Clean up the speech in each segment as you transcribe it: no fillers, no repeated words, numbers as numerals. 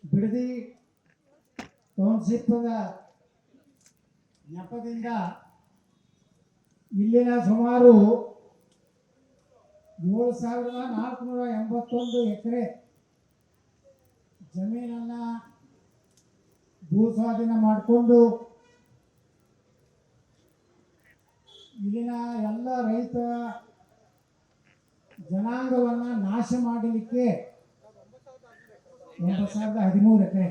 ಬಿಡದಿ ಟೌನ್ಶಿಪ್ನ ನೆಪದಿಂದ ಇಲ್ಲಿನ ಸುಮಾರು 7,481 ಎಕರೆ ಜಮೀನನ್ನ ಭೂ ಸ್ವಾಧೀನ ಮಾಡಿಕೊಂಡು ಇಲ್ಲಿನ ಎಲ್ಲ ರೈತ ಜನಾಂಗವನ್ನ ನಾಶ ಮಾಡಲಿಕ್ಕೆ 9,013 ಎಕರೆ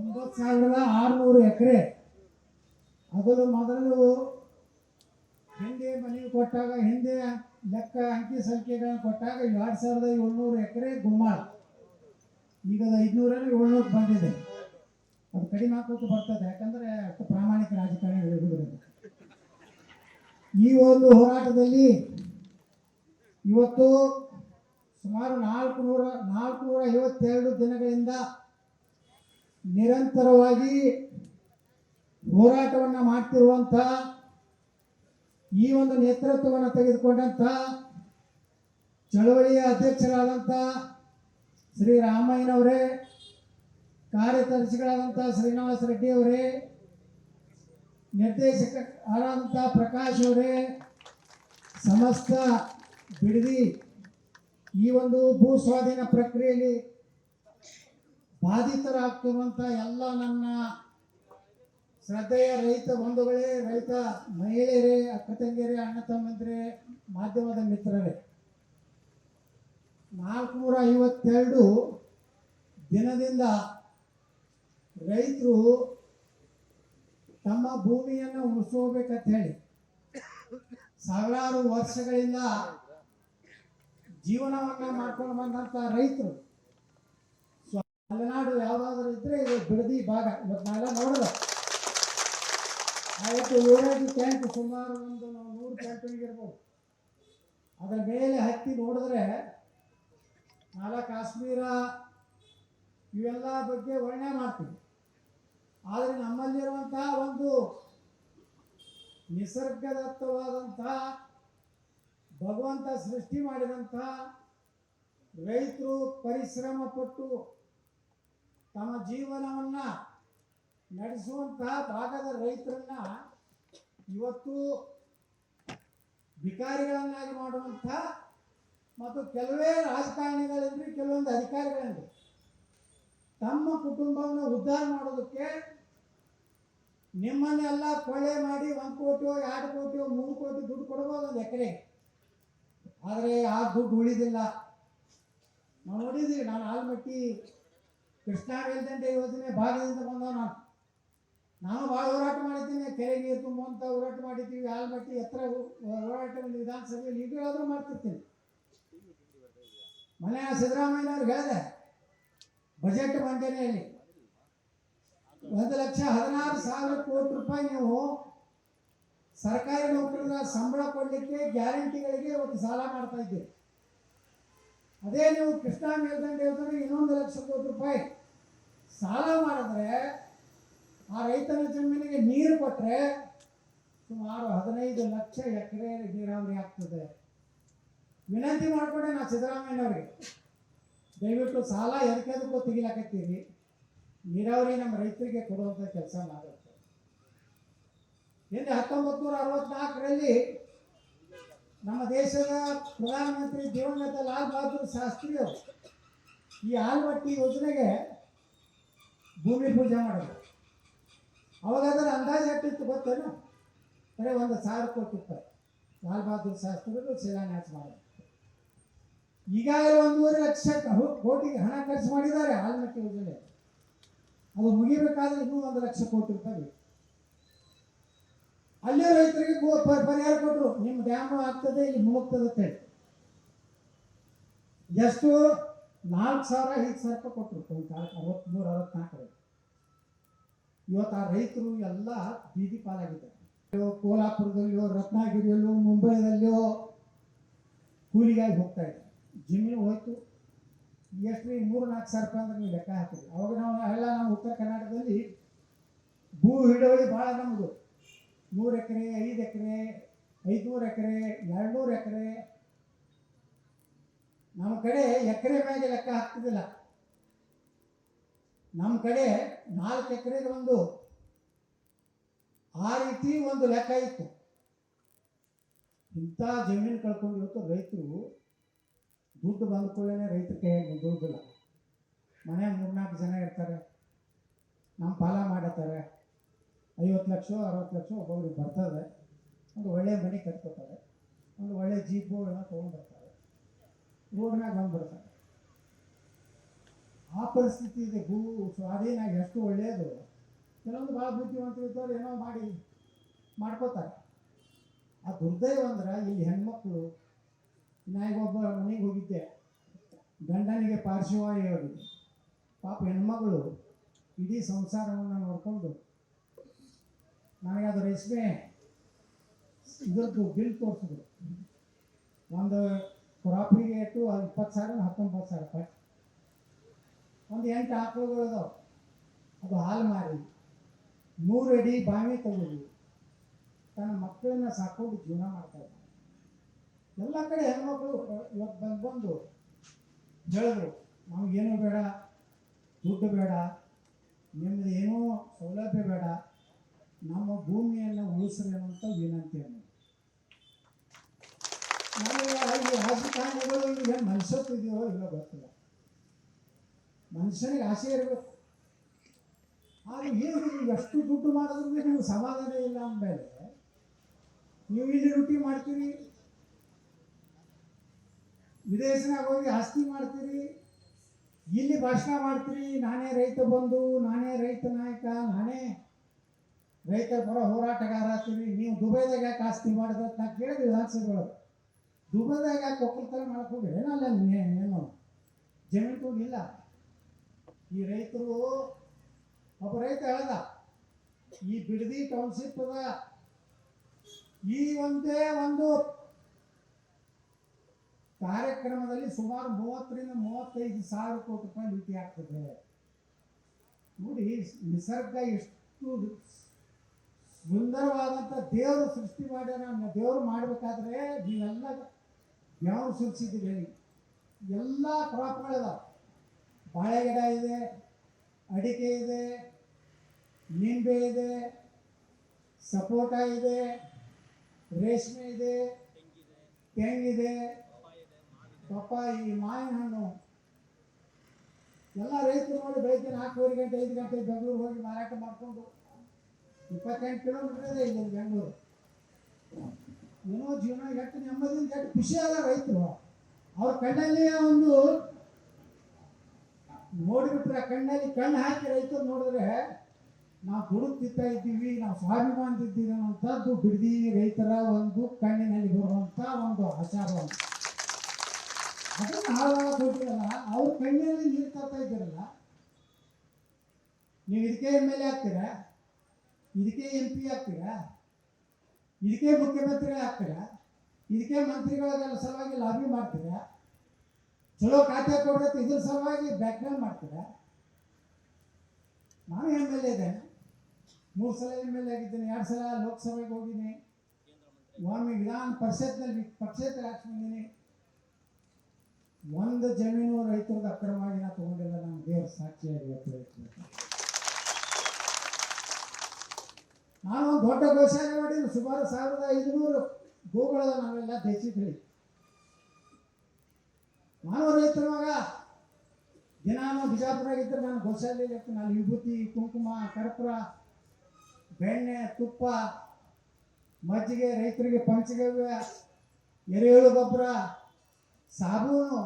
9,600 ಎಕರೆ ಅದನ್ನು ಮೊದಲು ಹಿಂದೆ ಮನವಿ ಕೊಟ್ಟಾಗ ಹಿಂದೆ ಲೆಕ್ಕ ಅಂಕಿ ಸಂಖ್ಯೆಗಳನ್ನು ಕೊಟ್ಟಾಗ 2,700 ಎಕರೆ ಗುಮ್ಮಾಳ ಈಗ 500 ಬಂದಿದೆ. ಅದು ಕಡಿಮೆ ಹಾಕೋಕೆ ಬರ್ತದೆ, ಯಾಕಂದ್ರೆ ಅಷ್ಟು ಪ್ರಾಮಾಣಿಕ ರಾಜಕಾರಣಿಗಳು ಇರುವುದರಿಂದ. ಈ ಒಂದು ಹೋರಾಟದಲ್ಲಿ ಇವತ್ತು ಸುಮಾರು 452 ದಿನಗಳಿಂದ ನಿರಂತರವಾಗಿ ಹೋರಾಟವನ್ನು ಮಾಡ್ತಿರುವಂಥ ಈ ಒಂದು ನೇತೃತ್ವವನ್ನು ತೆಗೆದುಕೊಂಡಂಥ ಚಳವಳಿಯ ಅಧ್ಯಕ್ಷರಾದಂಥ ಶ್ರೀ ರಾಮಯ್ಯನವರೇ, ಕಾರ್ಯದರ್ಶಿಗಳಾದಂಥ ಶ್ರೀನಿವಾಸ ರೆಡ್ಡಿ ಅವರೇ, ನಿರ್ದೇಶಕರಾದಂಥ ಪ್ರಕಾಶ್ ಅವರೇ, ಸಮಸ್ತ ಬಿಡದಿ ಈ ಒಂದು ಭೂ ಸ್ವಾಧೀನ ಪ್ರಕ್ರಿಯೆಯಲ್ಲಿ ಬಾಧಿತರಾಗ್ತಿರುವಂಥ ಎಲ್ಲ ನನ್ನ ಶ್ರದ್ಧೆಯ ರೈತ ಬಂಧುಗಳೇ, ರೈತ ಮಹಿಳೆಯರೇ, ಅಕ್ಕ ತಂಗಿಯರೇ, ಅಣ್ಣ ತಮ್ಮಂದಿರೇ, ಮಾಧ್ಯಮದ ಮಿತ್ರರೇ, 452 ದಿನದಿಂದ ರೈತರು ತಮ್ಮ ಭೂಮಿಯನ್ನು ಉಳಿಸ್ಕೋಬೇಕಂತ ಹೇಳಿ ಸಾವಿರಾರು ವರ್ಷಗಳಿಂದ ಜೀವನವನ್ನು ಮಾಡ್ಕೊಂಡು ಬಂದಂಥ ರೈತರು ಮಲೆನಾಡು ಯಾವುದಾದ್ರೂ ಇದ್ರೆ ಇದು ಬಿಡದಿ ಭಾಗ. ಇವತ್ತು ನಾವೆಲ್ಲ ನೋಡೋದು ಆವತ್ತು ಯೂರೇಜ್ ಟ್ಯಾಂಕ್ ಸುಮಾರು ಒಂದು 100 ಟ್ಯಾಂಕ್ ಇರ್ಬೋದು. ಅದರ ಮೇಲೆ ಹತ್ತಿ ನೋಡಿದ್ರೆ ಕಾಶ್ಮೀರ ಇವೆಲ್ಲ ಬಗ್ಗೆ ವರ್ಣನೆ ಮಾಡ್ತೀವಿ. ಆದರೆ ನಮ್ಮಲ್ಲಿರುವಂತಹ ಒಂದು ನಿಸರ್ಗದತ್ತವಾದಂಥ ಭಗವಂತ ಸೃಷ್ಟಿ ಮಾಡಿದಂಥ ರೈತರು ಪರಿಶ್ರಮ ಪಟ್ಟು ತಮ್ಮ ಜೀವನವನ್ನ ನಡೆಸುವಂತಹ ಭಾಗದ ರೈತರನ್ನ ಇವತ್ತು ಭಿಕಾರಿಗಳನ್ನಾಗಿ ಮಾಡುವಂಥ ಮತ್ತು ಕೆಲವೇ ರಾಜಕಾರಣಿಗಳಿಂದ ಕೆಲವೊಂದು ಅಧಿಕಾರಿಗಳಿಂದ ತಮ್ಮ ಕುಟುಂಬವನ್ನು ಉದ್ಧಾರ ಮಾಡೋದಕ್ಕೆ ನಿಮ್ಮನ್ನೆಲ್ಲ ಕೊಳ್ಳೆ ಮಾಡಿ 1 ಕೋಟಿಯೋ 2 ಕೋಟಿಯೋ 3 ಕೋಟಿ ದುಡ್ಡು ಕೊಡ್ಬೋದು ಒಂದು ಎಕರೆ. ಆದರೆ ಆ ದುಡ್ಡು ಉಳಿದಿಲ್ಲ. ನಾವು ನೋಡಿದ್ದೀವಿ. ನಾನು ಆಲ್ಮಟ್ಟಿ ಕೃಷ್ಣಾ ಮೇಲ್ದಂಡೆ ಯೋಜನೆ ಭಾಗದಿಂದ ಬಂದವ. ನಾನು ಭಾಳ ಹೋರಾಟ ಮಾಡಿದ್ದೀನಿ. ಕೆರೆ ನೀರು ತುಂಬುವಂಥ ಹೋರಾಟ ಮಾಡಿದ್ದೀವಿ. ಆಲ್ಮಟ್ಟಿ ಎತ್ತರ ಹೋರಾಟ ವಿಧಾನಸಭೆಯಲ್ಲಿ ಈಗಲಾದರೂ ಮಾಡ್ತಿರ್ತೀನಿ. ಮನೆ ಸಿದ್ದರಾಮಯ್ಯನವ್ರಿಗೆ ಹೇಳಿದೆ ಬಜೆಟ್ ಮಂಡನೆಯಲ್ಲಿ 1,16,000 ಕೋಟಿ ರೂಪಾಯಿ ನೀವು ಸರ್ಕಾರಿ ನೌಕರರ ಸಂಬಳ ಕೊಡಲಿಕ್ಕೆ ಗ್ಯಾರಂಟಿಗಳಿಗೆ ಇವತ್ತು ಸಾಲ ಮಾಡ್ತಾ ಇದ್ದೀರಿ. ಅದೇ ನೀವು ಕೃಷ್ಣಾ ಮೇಲ್ದಂಡೆ ಯೋಜನೆ 1,00,000 ಕೋಟಿ ರೂಪಾಯಿ ಸಾಲ ಮಾಡಿದ್ರೆ ಆ ರೈತನ ಜಮೀನಿಗೆ ನೀರು ಕೊಟ್ಟರೆ ಸುಮಾರು 15 ಲಕ್ಷ ಎಕರೆ ನೀರಾವರಿ ಆಗ್ತದೆ. ವಿನಂತಿ ಮಾಡಿಕೊಂಡೆ ನಾ ಸಿದ್ದರಾಮಯ್ಯನವ್ರಿಗೆ, ದಯವಿಟ್ಟು ಸಾಲ ಎದಕ್ಕೂ ತೆಗಿಲಾಕತ್ತೀರಿ, ನೀರಾವರಿ ನಮ್ಮ ರೈತರಿಗೆ ಕೊಡುವಂಥ ಕೆಲಸ ಮಾಡುತ್ತೆ. ಹಿಂದೆ 1964ರಲ್ಲಿ ನಮ್ಮ ದೇಶದ ಪ್ರಧಾನಮಂತ್ರಿ ದಿವಂಗತ ಲಾಲ್ ಬಹದ್ದೂರ್ ಶಾಸ್ತ್ರಿ ಅವರು ಈ ಆಲ್ಮಟ್ಟಿ ಯೋಜನೆಗೆ ಭೂಮಿ ಪೂಜೆ ಮಾಡಿದ್ರು. ಅವಾಗಾದ್ರೆ ಅಂದಾಜು ಎಷ್ಟಿತ್ತು ಗೊತ್ತೇನು? ಬರೀ 1,000 ಕೋಟಿ ರೂಪಾಯಿ ಲಾಲ್ ಬಹದ್ದೂರ್ ಶಾಸ್ತ್ರಿಗಳು ಶಿಲಾನ್ಯಾಸ ಮಾಡಿದ್ರು. ಈಗಾಗಲೇ 1,5 ಲಕ್ಷ ಕೋಟಿಗೆ ಹಣ ಖರ್ಚು ಮಾಡಿದ್ದಾರೆ ಆಲ್ಮಟ್ಟಿ ಯೋಜನೆ. ಅದು ಮುಗಿಬೇಕಾದ್ರೆ ಇನ್ನೂ 1 ಲಕ್ಷ ಕೋಟಿ ರೂಪಾಯಿ ಬೇಕು. ಅಲ್ಲೇ ರೈತರಿಗೆ ಪರಿಹಾರ ಕೊಟ್ಟರು, ನಿಮ್ಮ ಡ್ಯಾಮ್ ಆಗ್ತದೆ, ಇಲ್ಲಿ ಮುಳುಗ್ತದೆ ಅಂತ ಹೇಳಿ. ಎಷ್ಟು 4,000-5,000 ರೂಪಾಯಿ ಕೊಟ್ಟರು. 63-64. ಇವತ್ತು ಆ ರೈತರು ಎಲ್ಲ ಬೀದಿ ಪಾಲಾಗಿದ್ದಾರೆ. ಕೋಲ್ಹಾಪುರದಲ್ಲಿಯೋ, ರತ್ನಗಿರಿಯಲ್ಲೋ, ಮುಂಬೈದಲ್ಲಿಯೋ ಕೂಲಿಗಾಗಿ ಹೋಗ್ತಾ ಇದ್ದಾರೆ. ಜಮೀನು ಹೋಯ್ತು. ಎಷ್ಟು 3-4 ಸಾವಿರ ರೂಪಾಯಿ ಅಂದ್ರೆ ನೀವು ಲೆಕ್ಕ ಹಾಕಿದ್ರಿ. ಅವಾಗ ನಾವು ನಮ್ಮ ಉತ್ತರ ಕರ್ನಾಟಕದಲ್ಲಿ ಭೂ ಹಿಡುವಳಿ ಭಾಳ ನಮ್ಮದು. 100 ಎಕರೆ, 5 ಎಕರೆ, 500 ಎಕರೆ, 200 ಎಕರೆ ನಮ್ಮ ಕಡೆ ಎಕರೆ ಮ್ಯಾಗೆ ಲೆಕ್ಕ ಹಾಕ್ತಿದ್ದಿಲ್ಲ. ನಮ್ಮ ಕಡೆ 4 ಎಕರೆಗೆ ಒಂದು ಆ ರೀತಿ ಒಂದು ಲೆಕ್ಕ ಇತ್ತು. ಇಂಥ ಜಮೀನು ಕಳ್ಕೊಂಡು ಇವತ್ತು ರೈತರು ದುಡ್ಡು ಬಂದ್ಕೊಳ್ಳೇನೆ ರೈತರ ಕೈಯಾಗಿ ದುಡ್ಡಿಲ್ಲ. ಮನೆ 3-4 ಜನ ಇರ್ತಾರೆ, ನಮ್ಮ ಪಾಲ ಮಾಡತ್ತಾರೆ. 50 ಲಕ್ಷ 60 ಲಕ್ಷ ಒಬ್ಬೊಬ್ರಿಗೆ ಬರ್ತದೆ. ಒಂದು ಒಳ್ಳೆ ಮನೆ ಕಟ್ಕೋತಾರೆ, ಒಂದು ಒಳ್ಳೆ ಜೀಪು ಎಲ್ಲ ತೊಗೊಂಡ್ಬರ್ತಾರೆ, ರೋಡ್ನಾಗ ಬಂದ್ಬಿಡ್ತಾರೆ. ಆ ಪರಿಸ್ಥಿತಿ ಇದೆ. ಭೂ ಸ್ವಾಧೀನ ಎಷ್ಟು ಒಳ್ಳೆಯದು. ಕೆಲವೊಂದು ಭಾಳ ಬುದ್ಧಿವಂತರಿದ್ದವ್ರು ಏನೋ ಮಾಡ್ಕೋತಾರೆ. ಆ ದುರ್ದೈವ ಅಂದ್ರೆ ಇಲ್ಲಿ ಹೆಣ್ಮಕ್ಳು, ನಾಯಿಗೊಬ್ಬ ಮನೆಗೆ ಹೋಗಿದ್ದೆ, ಗಂಡನಿಗೆ ಪಾರ್ಶ್ವವಾಯು ಹೋಗಿದ್ದೆ. ಪಾಪ ಹೆಣ್ಮಗಳು ಇಡೀ ಸಂಸಾರವನ್ನು ನೋಡಿಕೊಂಡು ನನಗೆ ಅದು ರೇಷ್ಮೆ ಇದ್ರದ್ದು ಬಿಲ್ ತೋರಿಸಿದ್ರು. ಒಂದು ಕ್ರಾಪಿಗೆ ಇಟ್ಟು 20,000 19,000 ರೂಪಾಯಿ. ಒಂದು 8 ಆಕಳುಗಳದಾವೆ. ಅದು ಹಾಲು ಮಾರಿ 3 ಅಡಿ ಬಾವಿ ತಗೊಳ್ಳಿ ತನ್ನ ಮಕ್ಕಳನ್ನ ಸಾಕೊಂಡು ಜೀವನ ಮಾಡ್ತಾ ಇದ್ದಾರೆ. ಎಲ್ಲ ಕಡೆ ಹೆಣ್ಮಕ್ಳು ಇವತ್ತು ಬಂದು ಹೇಳಿದ್ರು, ನಮಗೇನು ಬೇಡ, ದುಡ್ಡು ಬೇಡ, ನಿಮ್ಮದು ಏನೂ ಸೌಲಭ್ಯ ಬೇಡ, ನಮ್ಮ ಭೂಮಿಯನ್ನು ಉಳಿಸ್ರಿ ಅನ್ನೋಂಥ ವಿನಂತಿ ಅನ್ನೋದು. ನಮಗೆ ಈ ರಾಜಕಾರಣಿಗಳು ಏನು ಮನುಷ್ಯತ್ತಿದೆಯೋ ಇಲ್ಲೋ ಗೊತ್ತಿಲ್ಲ. ಮನುಷ್ಯನಿಗೆ ಆಸೆ ಇರಬೇಕು. ಆದರೆ ಏನು ಎಷ್ಟು ದುಡ್ಡು ಮಾಡಿದ್ರು ನಿಮ್ಗೆ ಸಮಾಧಾನ ಇಲ್ಲ ಅಂದಮೇಲೆ ನೀವು ಇಲ್ಲಿ ಡ್ಯೂಟಿ ಮಾಡ್ತೀರಿ, ವಿದೇಶನಾಗ ಹೋಗಿ ಆಸ್ತಿ ಮಾಡ್ತೀರಿ, ಇಲ್ಲಿ ಭಾಷಣ ಮಾಡ್ತೀರಿ, ನಾನೇ ರೈತ ಬಂಧು, ನಾನೇ ರೈತ ನಾಯಕ, ನಾನೇ ರೈತರ ಪರ ಹೋರಾಟಗಾರ ಆಗ್ತೀರಿ. ನೀವು ದುಬೈದಾಗ ಯಾಕೆ ಆಸ್ತಿ ಮಾಡಿದ್ರೆ ನಾ ಕೇಳಿದ್ವಿ ವಿಧಾನಸಭೆಯೊಳಗೆ. ದುಬೈದಾಗ ಯಾಕೆ ಒಕ್ಕಲ್ತನ ಮಾಡಕ್ಕೆ ಹೋಗಿ ಏನಲ್ಲ ಏನು ಜಮೀನು ತೊಗೊಂಡಿಲ್ಲ. ಈ ರೈತರು, ಒಬ್ಬ ರೈತ ಹೇಳ್ದ, ಈ ಬಿಡದಿ ಟೌನ್ಶಿಪ್ ಅದ, ಈ ಒಂದೇ ಒಂದು ಕಾರ್ಯಕ್ರಮದಲ್ಲಿ ಸುಮಾರು 30ರಿಂದ 35 ಸಾವಿರ ಕೋಟಿ ರೂಪಾಯಿ ಲೂಟಿ ಆಗ್ತದೆ. ನೋಡಿ, ನಿಸರ್ಗ ಎಷ್ಟು ಸುಂದರವಾದಂಥ ದೇವರು ಸೃಷ್ಟಿ ಮಾಡ್ಯಾರ. ದೇವರು ಮಾಡಬೇಕಾದ್ರೆ ನೀವೆಲ್ಲ ಯಾವ ಸೃಷ್ಟಿದ್ದೀವಿ. ಎಲ್ಲ ಕ್ರಾಪ್ಗಳಿದಾವೆ. ಬಾಳೆ ಗಿಡ ಇದೆ, ಅಡಿಕೆ ಇದೆ, ನಿಂಬೆ ಇದೆ, ಸಪೋಟ ಇದೆ, ರೇಷ್ಮೆ ಇದೆ, ತೆಂಗಿದೆ, ಪಪ್ಪಾಯಿ, ಮಾವಿನ ಹಣ್ಣು. ಎಲ್ಲ ರೈತರು ನೋಡಿ ಬೆಳಗ್ಗೆ 4 ಗಂಟೆ 5 ಗಂಟೆ ಬೆಂಗಳೂರು ಹೋಗಿ ಮಾರಾಟ ಮಾಡಿಕೊಂಡು 28 ಕಿಲೋಮೀಟರ್ ಇದೆ ಇಲ್ಲಿ ಬೆಂಗಳೂರು. ಏನೋ ಜೀವನ ಎಷ್ಟು ನೆಮ್ಮದಿಯಿಂದ ಎಷ್ಟು ಖುಷಿಯಾದ ರೈತರು. ಅವ್ರ ಕಣ್ಣಲ್ಲಿ ಒಂದು ನೋಡಿಬಿಟ್ರೆ, ಕಣ್ಣಲ್ಲಿ ಕಣ್ಣು ಹಾಕಿ ರೈತರು ನೋಡಿದ್ರೆ ನಾವು ದುಡುಕ್ತಿತ್ತಾ ಇದ್ದೀವಿ, ನಾವು ಸ್ವಾಭಿಮಾನದಿದ್ದೀವಿ ಅನ್ನೋಂಥದ್ದು ಬಿಡದಿ ರೈತರ ಒಂದು ಕಣ್ಣಿನಲ್ಲಿ ಬರುವಂಥ ಒಂದು ಆಚಾರ. ಅದನ್ನು ಹಾಳಾಗ ಹೋಗಿರಲ್ಲ, ಅವ್ರ ಕಣ್ಣಿನಲ್ಲಿ ನೀರು ತರ್ತಾ ಇದ್ದೀರಲ್ಲ. ನೀವು ಇದಕ್ಕೆ ಎಮ್.ಎಲ್.ಎ ಆಗ್ತೀರಾ, ಇದಕ್ಕೆ MP ಆಗ್ತೀರಾ, ಇದಕ್ಕೆ ಮುಖ್ಯಮಂತ್ರಿಗಳು ಆಗ್ತೀರಾ, ಇದಕ್ಕೆ ಮಂತ್ರಿಗಳ ಸಲುವಾಗಿ ಲಾಬಿ ಮಾಡ್ತೀರಾ, ಚಲೋ ಖಾತೆ ಕೊಡತ್ತೆ ಇದ್ರ ಸಲುವಾಗಿ ಬ್ಯಾಕ್ಗ್ರೌಂಡ್ ಮಾಡ್ತೀರಾ. ನಾನು ಎಮ್.ಎಲ್.ಎ ಇದ್ದೇನೆ, 3 ಸಲ ಎಮ್.ಎಲ್.ಎ ಆಗಿದ್ದೇನೆ, 2 ಸಲ ಲೋಕಸಭೆಗೆ ಹೋಗಿದ್ದೀನಿ, ಒಮ್ಮೆ ವಿಧಾನ ಪರಿಷತ್ನಲ್ಲಿ ಪಕ್ಷೇತರ ಹಾಕಿ ಬಂದೀನಿ. ಒಂದು ಜಮೀನು ರೈತರದ್ದು ಅಕ್ರಮವಾಗಿ ನಾ ತಗೊಂಡಿಲ್ಲ. ನಮ್ಮ ದೇವ್ರ ಸಾಕ್ಷಿಯಾಗಿ ನಾನು ಒಂದು ದೊಡ್ಡ ಗೋಶಾಲೆ ಮಾಡಿದ್ರು. ಸುಮಾರು 1500 ಗೋಗಳದ ನಾವೆಲ್ಲ ದೇಶಿದ್ರಿ. ನಾನು ರೈತರ ಮಗ. ದಿನಾನು ಬಿಜಾಪುರಾಗಿದ್ದರೆ ನಾನು ಗೋಶಾಲೆಯಲ್ಲಿ ಇರ್ತೀನಿ. ಅಲ್ಲಿ ವಿಭೂತಿ, ಕುಂಕುಮ, ಕರ್ಪೂರ, ಬೆಣ್ಣೆ, ತುಪ್ಪ, ಮಜ್ಜಿಗೆ, ರೈತರಿಗೆ ಪಂಚಗವ್ಯ, ಎರೆಹುಳು ಗೊಬ್ಬರ, ಸಾಬೂನು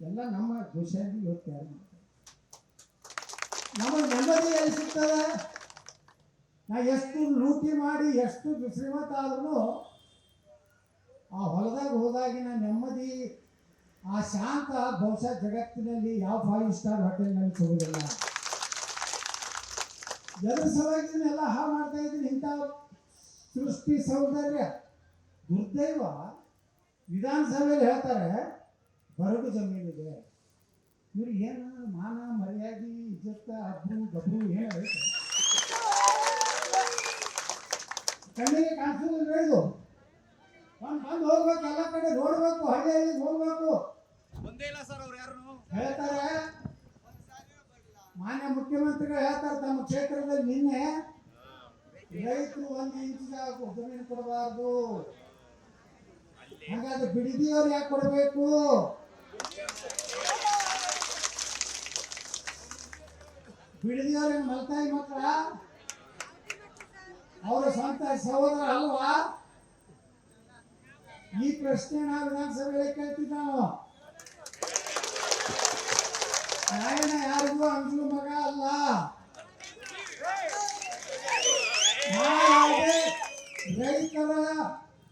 ಎಲ್ಲ ನಮ್ಮ ಗೋಶಾಲೆಯಲ್ಲಿ ಇವತ್ತು ತಯಾರು ಮಾಡ್ತಾರೆ. ನಮಗೆ ನೆಮ್ಮದಿ ಎಲ್ಲಿ ಸಿಗ್ತದೆ? ನಾ ಎಷ್ಟು ಲೂಟಿ ಮಾಡಿ ಎಷ್ಟು ಶ್ರೀಮಂತ ಆದ್ರೂ ಆ ಹೊಲದಾಗ ಹೋದಾಗಿನ ನೆಮ್ಮದಿ, ಆ ಶಾಂತ ಬಹುಶಃ ಜಗತ್ತಿನಲ್ಲಿ ಯಾವ 5 ಸ್ಟಾರ್ ಹೋಟೆಲ್ನಲ್ಲಿ ಸಿಗೋದಿಲ್ಲ. ಎದ್ರ ಸಲುವಾಗಿ ಎಲ್ಲ ಹಾಳು ಮಾಡ್ತಾ ಇದ್ದೀನಿ. ಇಂಥ ಸೃಷ್ಟಿ ಸೌಂದರ್ಯ ದುರ್ದೈವ. ವಿಧಾನಸಭೆಯಲ್ಲಿ ಹೇಳ್ತಾರೆ ಬರಡು ಜಮೀನಿದೆ. ಇವ್ರು ಏನು ಮಾನ ಮರ್ಯಾದೆ ಇಜ್ಜತ್ತ ಅಬ್ರು ಗಬ್ರು ಏನು ಕಣ್ಣಿಗೆ ಕಾಣಿಸೋದಿಲ್ಲ. ಇದು ಬಂದು ಹೋಗ್ಬೇಕು, ಎಲ್ಲ ಕಡೆ ನೋಡ್ಬೇಕು, ಹಳ್ಳಿಯಲ್ಲಿ ಹೋಗ್ಬೇಕು. ಹೇಳ್ತಾರೆ. ಮಾನ್ಯ ಮುಖ್ಯಮಂತ್ರಿಗಳು ಹೇಳ್ತಾರೆ ತಮ್ಮ ಕ್ಷೇತ್ರದಲ್ಲಿ ನಿನ್ನೆ ರೈತರು 1 ಇಂಚ್ ಜಮೀನು ಕೊಡಬಾರ್ದು. ಹಾಗಾದ್ರೆ ಬಿಡದಿಯವ್ರು ಯಾಕೆ ಕೊಡಬೇಕು? ಬಿಡದಿಯವ್ರ ಮಲ್ತಾಯಿ ಮಕ್ಕಳ ಅವರ ಸ್ವಂತ ಸಹೋದರ ಅಲ್ವಾ? ಈ ಪ್ರಶ್ನೆ ನಾವು ವಿಧಾನಸಭೆಯಲ್ಲಿ ಕೇಳ್ತೀವಿ. ನಾವು ನಾಯನ ಯಾರಿಗೂ ಅಂಜಲು ಮಗ ಅಲ್ಲ. ರೈತರ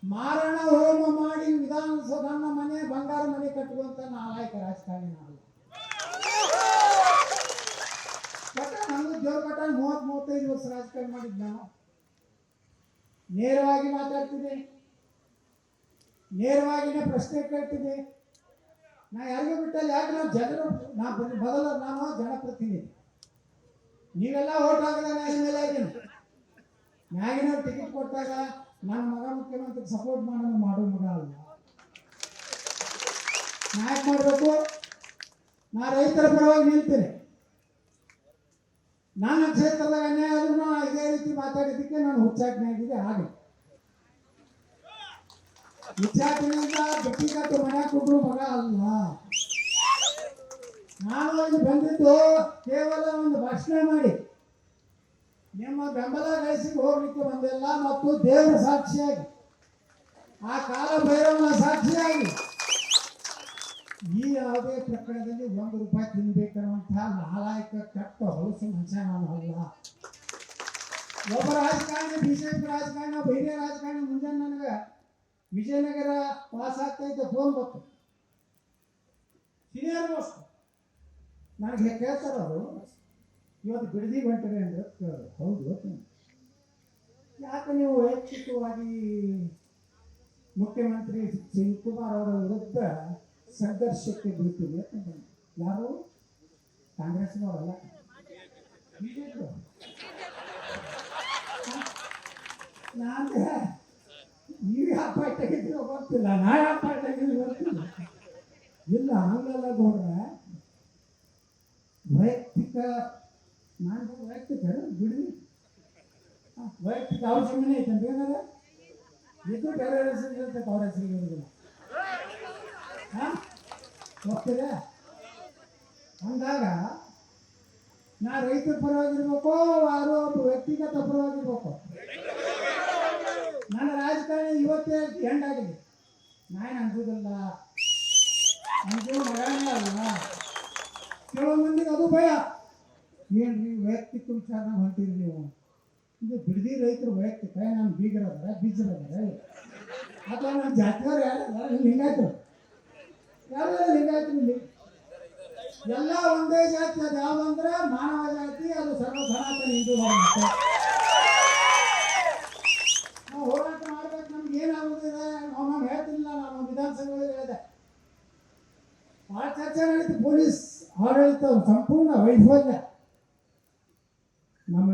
ಮಾರಣ ಹೋಮ ಮಾಡಿ ವಿಧಾನಸಭೆ ಮನೆ ಬಂಗಾರ ಮನೆ ಕಟ್ಟುವಂತ ನಾಲಾಯಕ ರಾಜಕಾರಣಿ ನಾವು. ನಮ್ದು ಜೋರ್ ಕಟ್ಟ 30-35 ವರ್ಷ ರಾಜಕಾರಣ ಮಾಡಿದ್ ನಾವು. ನೇರವಾಗಿ ಮಾತಾಡ್ತಿದ್ದೆ, ನೇರವಾಗಿನೇ ಪ್ರಶ್ನೆ ಕೇಳ್ತಿದ್ದೆ. ನಾ ಯಾರಿಗೂ ಬಿಟ್ಟಲ್ಲ. ಯಾಕೆ ನಾವು ಜನರು ನಾನು ಜನಪ್ರತಿನಿಧಿ. ನೀವೆಲ್ಲ ಓಟ್ ಹಾಕಿದಾಗ ಮೇಲೆ ಆಗಿನ ಮ್ಯಾಗಿನವ್ರು ಟಿಕೆಟ್ ಕೊಟ್ಟಾಗ ನನ್ನ ಮಗ ಮುಖ್ಯಮಂತ್ರಿ ಸಪೋರ್ಟ್ ಮಾಡೋ ಮಗ ಅಲ್ಲ. ನಾ ಯಾಕೆ ಮಾಡಬೇಕು? ನಾ ರೈತರ ಪರವಾಗಿ ನಿಲ್ತೀನಿ. ನನ್ನ ಕ್ಷೇತ್ರದಾಗ ಅನ್ಯಾಯ ಆದ್ರೂ ಇದೇ ರೀತಿ ಮಾತಾಡಿದ್ದಕ್ಕೆ ನಾನು ಹುಚ್ಚಾಟನೆ ಆಗಿದೆ. ಹಾಗೆ ಹುಚ್ಚಾಟನೆಯಿಂದ ಬಿಟ್ಟಿ ಕಟ್ಟು ಮನೆ ಕೊಟ್ಟರು ಮಗ ಅಲ್ಲ. ನಾನು ಇಲ್ಲಿ ಬಂದಿದ್ದು ಕೇವಲ ಒಂದು ಭಾಷಣ ಮಾಡಿ ನಿಮ್ಮ ಬೆಂಬಲ ಗಳಿಸಿ ಹೋಗ್ಲಿಕ್ಕೆ ಬಂದಿಲ್ಲ, ಮತ್ತು ದೇವರ ಸಾಕ್ಷಿಯಾಗಿ, ಆ ಕಾಲ ಭೈರವನ ಸಾಕ್ಷಿಯಾಗಿ ಈ ಯಾವುದೇ ಪ್ರಕರಣದಲ್ಲಿ 1 ರೂಪಾಯಿ ತಿನ್ಬೇಕನ್ನುವಂತಹ ನಾಲಾಯಕ ಕೆಟ್ಟ ಹೊಲಸು ಮನುಷ್ಯ ನಾನು ಅಲ್ಲ. ಒಬ್ಬ ರಾಜಕಾರಣಿ, ಬಿಜೆಪಿ ರಾಜಕಾರಣಿ, ಹಿರಿಯ ರಾಜಕಾರಣಿ ಮುಂಜಾನೆ ನನಗೆ ವಿಜಯನಗರ ಪಾಸ್ ಆಗ್ತೈತೆ ಫೋನ್ ಬಂತು. ಸೀನಿಯರ್ ಮೋಸ್ಟ್ ನನಗೆ ಕೇಳ್ತಾರ ಅವರು, ಇವತ್ತು ಬಿಡದಿ ಹೊಂಟ್ರಿ ಅಂದ್ರೆ ಹೌದು, ಯಾಕೆ ನೀವು ವೈಯಕ್ತಿಕವಾಗಿ ಮುಖ್ಯಮಂತ್ರಿ ಶಿವಕುಮಾರ್ ಅವರ ವಿರುದ್ಧ ಸಂಘರ್ಷಕ್ಕೆ ಬೀಳ್ತೀವಿ ಅಂತ. ಯಾರು? ಕಾಂಗ್ರೆಸ್ನವರಲ್ಲ, ಬಿಜೆಪಿ. ನಾನು ನೀವು ಯಾವ ಪಾರ್ಟಿಯಾಗಿದ್ದೀರೋ ಗೊತ್ತಿಲ್ಲ, ನಾ ಯಾವ ಪಾರ್ಟಿಯಾಗಿದ್ದೀವಿ ಗೊತ್ತಿಲ್ಲ. ಇಲ್ಲ ಹಂಗಲ್ಲ ನೋಡ್ರೆ ವೈಯಕ್ತಿಕ, ನಾನು ವೈಯಕ್ತಿಕ ಬಿಡಿ, ವೈಯಕ್ತಿಕ ಅವ್ರ ಜಮೀನೇ ಐತಂದ್ರೆ ಏನಾರ ಇದು ಬೇರೆ ಹೆಸರು ಇರ್ತೈತೆ, ಅವ್ರ ಹೆಸರಿಗೆ ಇರೋದಿಲ್ಲ. ಹೋಗ್ತೀರಾ? ಅಂದಾಗ ನಾ ರೈತರ ಪರವಾಗಿರ್ಬೇಕು, ಯಾರೋ ಒಬ್ಬ ವ್ಯಕ್ತಿಗತ ಪರವಾಗಿರ್ಬೇಕು. ನನ್ನ ರಾಜಕಾರಣ ಇವತ್ತೇ ಎಂಡಾಗಿದೆ. ನಾನೇನು ಅನ್ಸೋದಿಲ್ಲ, ಅನ್ಸೋ ಮಗನೇ ಅಲ್ಲ. ಕೆಲವು ಮಂದಿಗೆ ಅದು ಭಯ. ಏನ್ರಿ ವೈಯಕ್ತಿಕ ವಿಚಾರನ ಹೊಂಟಿರಿ ನೀವು? ಇದು ಬಿಡದಿ ರೈತರು ವೈಯಕ್ತಿಕ, ನಾನು ಬೀಗರದಾರ ಬೀಜರದಾರ ಅಥವಾ ನನ್ನ ಜಾತಿಯವ್ರು ಯಾರದಾರ, ಲಿಂಗಾಯತರು ಯಾರು ಲಿಂಗಾಯತರು ಎಲ್ಲ ಒಂದೇ ಜಾತಿ. ಅದು ಯಾವ್ದಂದ್ರೆ ಮಾನವ ಜಾತಿ, ಅದು ಸರ್ವ ಸನಾತನ ಹಿಂದೂ ಧರ್ಮ. ನಾವು ಹೋರಾಟ ಮಾಡ್ಬೇಕು. ನಮ್ಗೆ ಏನಾಗುದಿದೆ ನಾವು ಹೇಳ್ತಿಲ್ಲ. ನಾನು ವಿಧಾನಸಭೆಯಲ್ಲಿ ಹೇಳಿದೆ, ಭಾಳ ಚರ್ಚೆ ನಡೀತು. ಪೊಲೀಸ್ ಆಡಳಿತ ಸಂಪೂರ್ಣ ವೈಫಲ್ಯ. ನಮ್ಮ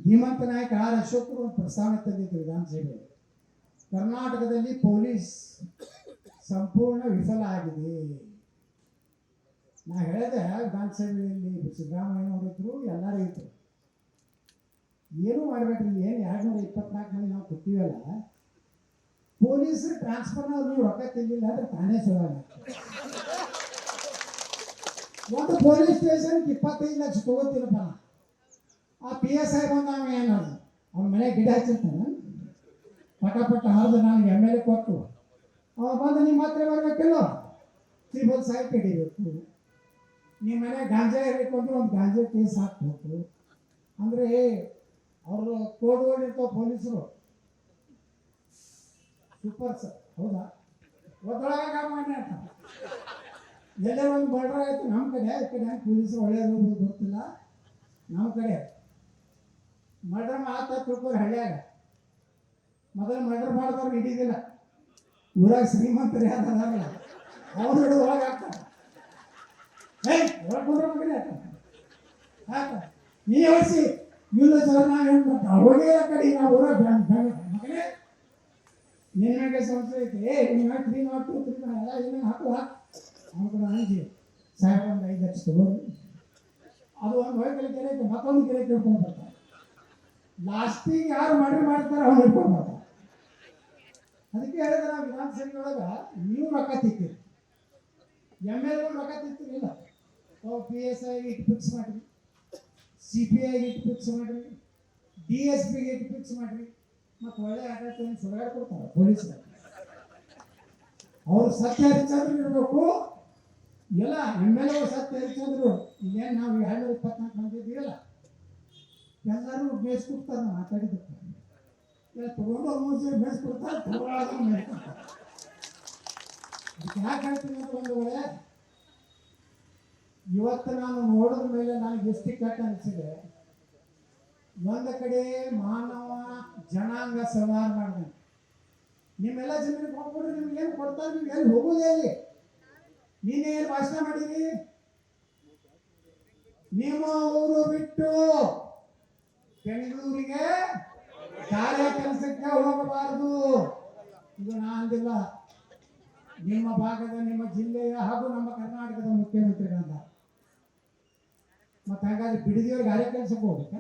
ಧೀಮಂತ ನಾಯಕ ಆರ್ ಅಶೋಕರು ಒಂದು ಪ್ರಸ್ತಾವನೆ ತಂದಿದ್ದು ವಿಧಾನಸಭೆಯಲ್ಲಿ. ಕರ್ನಾಟಕದಲ್ಲಿ ಪೊಲೀಸ್ ಸಂಪೂರ್ಣ ವಿಫಲ ಆಗಿದೆ. ನಾ ಹೇಳಿದೆ ವಿಧಾನಸಭೆಯಲ್ಲಿ, ಸಿದ್ದರಾಮಯ್ಯನವರು ಇದ್ರು, ಎಲ್ಲರೂ ಇದ್ರು. ಏನೂ ಮಾಡಬೇಕ್ರಿ, ಏನು 224 ಮಂದಿ ನಾವು ಕೊಟ್ಟಿವಲ್ಲ, ಪೊಲೀಸರು ಟ್ರಾನ್ಸ್ಫರ್ನವ್ರು ನೀವು ರೊಕ್ಕ ತಿಂದಿಲ್ಲ ಅಂದ್ರೆ ತಾನೇ ಸುಳ್ಳ. ಒಂದು ಪೊಲೀಸ್ ಸ್ಟೇಷನ್ಗೆ 25 ಲಕ್ಷ ತಗೋತೀನಪ್ಪ. ಆ PSI ಬಂದು ನಾವು ಏನು ಅವ್ನ ಮನೆಗೆ ಗಿಡ ಹಚ್ಚಿರ್ತಾನೆ, ಪಟ ಹಾದು ನನಗೆ MLA ಕೊಟ್ಟು ಅವ ಬಂದು ನಿಮ್ಮ ಹತ್ರ ಬರಬೇಕಿಲ್ಲ, ಸಿವಿಲ್ ಸೈಟ್ ಹಿಡಿಬೇಕು. ನಿಮ್ಮ ಮನೆ ಗಾಂಜಾ ಇರಬೇಕು ಅಂದ್ರೆ ಒಂದು ಗಾಂಜಾ ಕೇಸ್ ಹಾಕ್ಬೇಕು. ಅಂದರೆ ಅವರು ಕೋಡ್ ಇರ್ತಾವೆ ಪೊಲೀಸರು, ಸೂಪರ್ ಸರ್ ಹೌದಾ, ಒತ್ತೊಳಗ ಕಾಮ ಮಾಡಿ ಅಂತ ಎಲ್ಲೇ ಒಂದು ಮರ್ಡರ್ ಆಯಿತು ನಮ್ಮ ಕಡೆ. ಈ ಕಡೆ ಪೊಲೀಸರು ಒಳ್ಳೆಯದು ಗೊತ್ತಿಲ್ಲ. ನಮ್ಮ ಕಡೆ ಮರ್ಡರ್ ಆತ ತಿಳ್ಕೊರಿ. ಹಳ್ಳಿಯಾಗ ಮೊದಲು ಮರ್ಡರ್ ಮಾಡಿದವ್ರು ಹಿಡಿದಿಲ್ಲ. ಊರಾಗ ಶ್ರೀಮಂತರು ಯಾರಲ್ಲ ಅವ್ರು ಹಿಡಿದು ಒಳಗೆ ಹಾಕ್ತಾರೆ. ಒಳಗೆ ಮಗನೇ ಹಾಕ ನೀ ಹೊಡಿಸಿ ಇಲ್ಲ ಸರ್. ನಾ ಏನು ಮಾಡ್ತಾ ಹೋಗಿ ಆ ಕಡೆ ನಾವು ಊರಾಗ ಮಗನೇ ನಿನಗೆ ಸಂಶಯ ಐತಿ, ನೀವು 302 3 ಎಲ್ಲ ಏನೇನು ಹಾಕುವ ಅವ್ನು ಕೂಡ ಅಂಜಿ ಸಾಹೇಬ್ ಒಂದು 5 ಲಕ್ಷ ತಗೋರಿ, ಅದು ಒಂದು ಹೊಯ್ಕಲ್ ಕೆರೆ ಐತೆ, ಮತ್ತೊಂದು ಕೆರೆ ತಿಳ್ಕೊಂಡು ಬರ್ತಾರೆ. ಲಾಸ್ಟಿಗೆ ಯಾರು ಮಾಡ್ತಾರೆ ಅವ್ನು ಹಿಡ್ಕೊಂಡು ಬರ್ತಾರೆ. ಅದಕ್ಕೆ ಹೇಳಿದ್ರೆ ನಾವು ವಿಧಾನಸಭೆಯೊಳಗೆ ನೀವು ರೊಕ್ಕ ತಿಕ್ತೀರಿ, MLA ರೊಕ್ಕ ತಿಕ್ತಿರಿಲ್ಲ. PSI ಇಟ್ಟು ಫಿಕ್ಸ್ ಮಾಡಿರಿ, CPI ಇಟ್ಟು ಫಿಕ್ಸ್ ಮಾಡಿರಿ, DSP ಇಟ್ಟು ಫಿಕ್ಸ್ ಮಾಡಿರಿ. ಮತ್ತು ಒಳ್ಳೆ ಆಡಳಿತ ಏನು ಸುಧಾರ ಕೊಡ್ತಾರೆ ಪೊಲೀಸರು. ಅವರು ಸತ್ಯ ಹರಿಚಂದ್ರ ಇರಬೇಕು, ಎಲ್ಲ MLA ಸತ್ಯ ಹರಿಚಂದ್ರು. ಇಲ್ಲೇನು ನಾವು 224 ಮಂದಿ ಇದ್ದೀವಲ್ಲ, ಎಲ್ಲರೂ ಬೇಯಿಸ್ಕೊಡ್ತಾರೆ. ನಾವು ಮಾತಾಡಿದ್ದಕ್ಕೆ ಎಲ್ಲ ತಗೊಂಡು ಮೂರು ಬೇಯಿಸ್ಕೊಡ್ತಾರೆ, ತಗೊಳ್ಳೋದು ಮೇಡ್ಕೊಡ್ತಾರೆ. ಅದಕ್ಕೆ ಯಾಕೆ ಹೇಳ್ತೀನಿ ಅಂತ ಒಂದು ವೇಳೆ ಇವತ್ತು ನಾನು ನೋಡಿದ ಮೇಲೆ ನನಗೆ ಎಷ್ಟು ಕೆಟ್ಟ ಅನಿಸಿದೆ. ಒಂದು ಕಡೆ ಮಾನವ ಜನಾಂಗ ಸಂಹಾರ ಮಾಡಿದೆ. ನಿಮ್ಮೆಲ್ಲ ಜನರಿಗೆ ಕೊಟ್ಬಿಟ್ರೆ ನಿಮ್ಗೆ ಏನು ಕೊಡ್ತಾರೆ? ನಿಮ್ಗೆ ಎಲ್ಲಿ ಹೋಗೋದೇ ಇಲ್ಲಿ? ನೀನೇ ಏನು ಭಾಷಣ ಮಾಡಿರಿ? ನಿಮ್ಮ ಊರು ಬಿಟ್ಟು ಬೆಂಗಳೂರಿಗೆ ಕಾರ್ಯ ಕೆಲಸಕ್ಕೆ ಹೋಗಬಾರದು. ಇದು ನಾ ಅಂದಿಲ್ಲ, ನಿಮ್ಮ ಭಾಗದ, ನಿಮ್ಮ ಜಿಲ್ಲೆಯ ಹಾಗೂ ನಮ್ಮ ಕರ್ನಾಟಕದ ಮುಖ್ಯಮಂತ್ರಿಗಳಂತ. ಮತ್ತೆ ಹಾಗಾದ್ರೆ ಬಿಡದಿಯವ್ರ ಕಾರ್ಯ ಕೆಲಸಕ್ಕೆ ಹೋಗ್ಬೇಕ?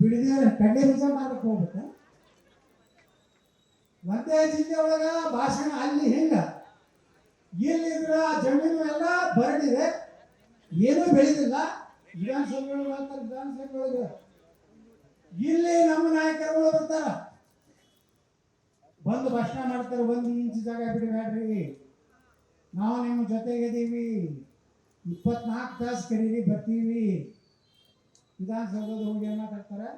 ಬಿಡದಿಯವ್ರ ಕಡ್ಡೆ ಬೀಜ ಮಾಡಕ್ಕೆ ಹೋಗ್ಬೇಕ? ಒಂದೇ ಜಿಲ್ಲೆ ಒಳಗ ಭಾಷಣ ಅಲ್ಲಿ ಹೆಂಗ? ಇಲ್ಲಿದ್ರ ಜಮೀನು ಎಲ್ಲ ಬರಡಿದೆ, ಏನೂ ಬೆಳೆದಿಲ್ಲ. ವಿಧಾನಸಭೆಯೊಳಗೆ ಇಲ್ಲಿ ನಮ್ಮ ನಾಯಕರುಗಳು ಬರ್ತಾರ, ಬಂದು ಭಾಷಣ ಮಾಡ್ತಾರೆ. 1 ಇಂಚ್ ಜಾಗ ಬಿಡಬೇಡ್ರಿ, ನಾವು ನಿಮ್ಮ ಜೊತೆಗಿದ್ದೀವಿ, 24 ತಾಸು ಕರೀರಿ ಬರ್ತೀವಿ. ವಿಧಾನಸೌಧದ ಹೋಗಿ ಏನ್ ಮಾತಾಡ್ತಾರೆ?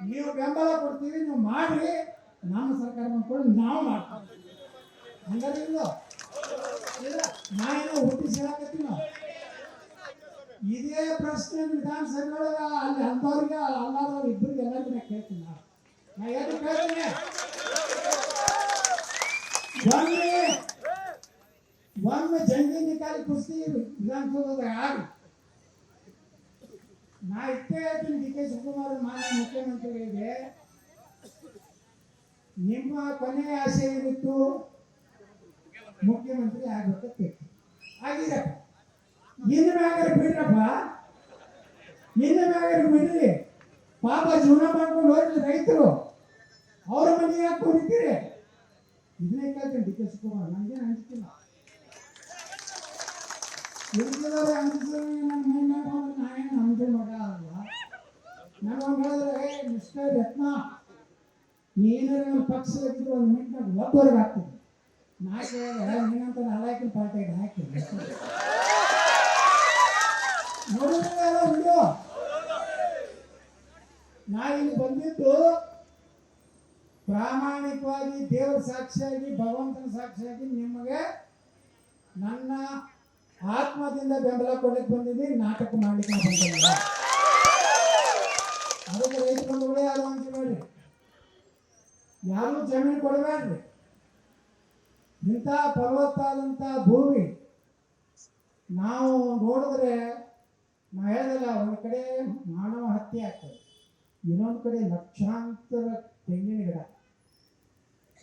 ನೀವು ಬೆಂಬಲ ಕೊಡ್ತೀವಿ, ನೀವು ಮಾಡ್ರಿ, ನಮ್ಮ ಸರ್ಕಾರ ಮಾಡ್ಕೊಂಡು ನಾವು ಮಾಡ್ತೀವಿ. ಹಂಗಾದ್ರೆ ಇಲ್ಲ, ನಾವೇನೋ ಹುಟ್ಟಿಸಿ ಹೇಳಕತ್ತೀವಿ ನಾವು. ಇದೇ ಪ್ರಶ್ನೆ ವಿಧಾನಸಭೆಯೊಳಗ ಅಲ್ಲಿ ಅಂದವ್ರಿಗೆ ಅಲ್ಲಾದವ್ರು ಇಬ್ಬರಿಗೆ ಎಲ್ಲರಿಗೂ ನಾ ಕೇಳ್ತೀನಿ. ನಾ ಏನು ಕೇಳ್ತೀನಿ, ಒಮ್ಮೆ ಜಂಗಿ ನಿಕಾಲಿ ಕುಸ್ತಿ ವಿಧಾನಸೌಧದಾಗ ಆಗಿ ನಾ ಇಷ್ಟೇ ಹೇಳ್ತೀನಿ. DK ಶಿವಕುಮಾರ್ ಮಾನ್ಯ ಮುಖ್ಯಮಂತ್ರಿಗಳಿಗೆ ನಿಮ್ಮ ಕೊನೆಯ ಆಸೆ ಏನಿತ್ತು? ಮುಖ್ಯಮಂತ್ರಿ ಆಗ್ಬೇಕಂತ ಆಗಿರಪ್ಪ. ಇನ್ನು ಮ್ಯಾಗಾರ ಬಿಡ್ರಪ್ಪ, ಇನ್ನು ಮ್ಯಾಗಾರ ಬಿಡ್ರಿ. ಪಾಪ ಜೀವನ ಮಾಡ್ಕೊಂಡು ಹೋಗ್ಲಿ ರೈತರು, ಅವ್ರ ಮನೆಗೆ ಯಾಕೆ ಹೋಗ್ತೀರಿ? ಇದನ್ನೇ ಕೇಳ್ತೀನಿ DK ಶಿವಕುಮಾರ್. ನನಗೇನು ಅನಿಸ್ತಿಲ್ಲ, ಉಳಿದವರು ಅನಿಸಿದ್ರೆ ನನ್ನ ಮೈ ಮೇಲೆ ನಾನೇನು ನಮ್ದು ಮಗ ಅಲ್ಲ. ನನಗೊಂದು ಹೇಳಿದ್ರೆ, ಮಿಸ್ಟರ್ ರತ್ನ, ನೀನು ನನ್ನ ಪಕ್ಷದಾಗಿದ್ದು 1 ಮಿನಿಟ್ನಾಗ ಒಬ್ಬರಿಗೆ ಹಾಕ್ತೀನಿ. ನಾ ಕೇಳಿದ್ರೆ ನೀನಂತ ನಾಲ್ಕಿನ ಪಾರ್ಟಿಗೆ ಹಾಕಿ ನೋಡಿದ್ರೆ ವಿಡಿಯೋ. ನಾ ಇಲ್ಲಿ ಬಂದಿದ್ದು ಪ್ರಾಮಾಣಿಕವಾಗಿ ದೇವರ ಸಾಕ್ಷಿಯಾಗಿ, ಭಗವಂತನ ಸಾಕ್ಷಿಯಾಗಿ ನಿಮಗೆ ನನ್ನ ಆತ್ಮದಿಂದ ಬೆಂಬಲ ಕೊಡ್ಲಿಕ್ಕೆ ಬಂದಿದ್ದೀನಿ, ನಾಟಕ ಮಾಡ್ಲಿಕ್ಕೆ ಬಂದಿಲ್ಲ. ಅದಕ್ಕೆ ರೈತ ಬಂಧುಗಳೇ ಯಾರು ಅಂತ ಹೇಳಿ ಯಾರು ಜಮೀನು ಕೊಡಬೇಡ್ರಿ. ಇಂಥ ಫಲವತ್ತಾದಂಥ ಭೂಮಿ ನಾವು ನೋಡಿದ್ರೆ, ನಾ ಹೇಳಿದಲ್ಲ, ಒಂದು ಕಡೆ ಮಾನವ ಹತ್ಯೆ ಆಗ್ತದೆ, ಇನ್ನೊಂದು ಕಡೆ ಲಕ್ಷಾಂತರ ತೆಂಗಿನ ಗಿಡ.